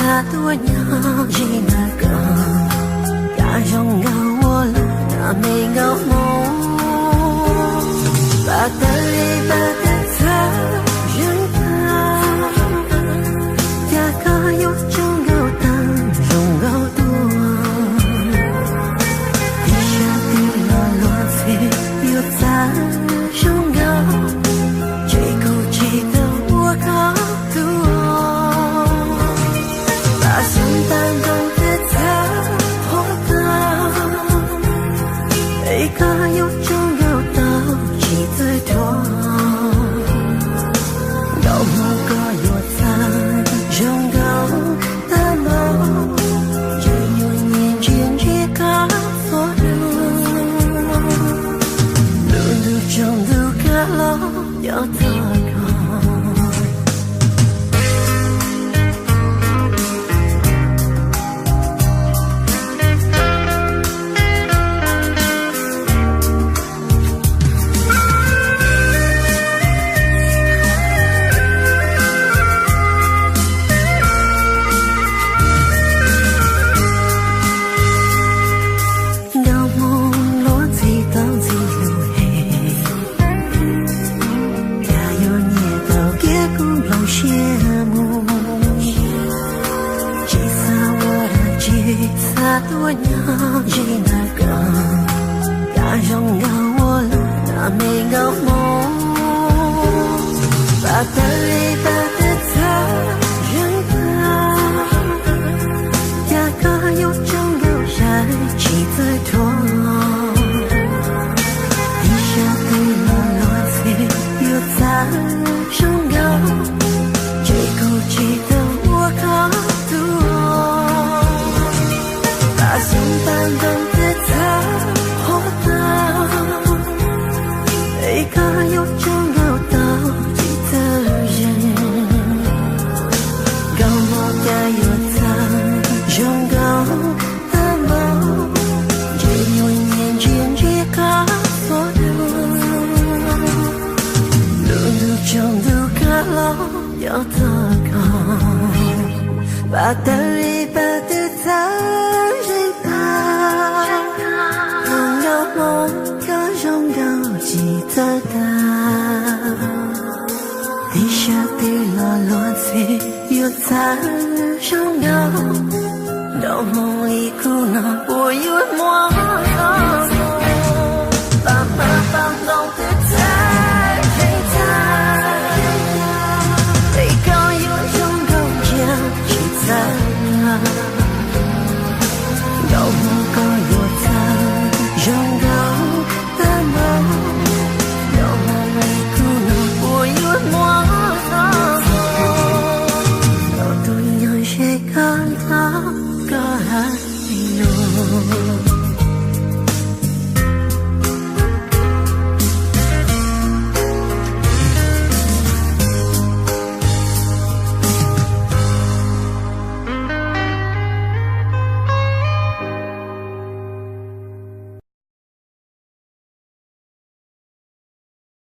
擦多年一那个，呀容够我了那没够梦，把的里把的擦人啊，呀个有种够当容够多，地下的了乱碎有咋容够，这口气的我够。当中的他，活的，一个有种有道，几最多，有某个有他，容够的梦，只有年间一个所有，路中路个路要走。多年一那个，呀容够我了那没够梦，把的里把的擦人啊，呀个有种够晒起最多，地下的了乱碎有咋容够，这口气的我够多。送当中的他，活的，一个有种有道理的人，高我该有他，容够的梦，只有年间一个所有，路中路个路要得高，把的里把的他。梦个容够记得的，地下的了乱碎有咋容够，到梦里苦恼我有梦。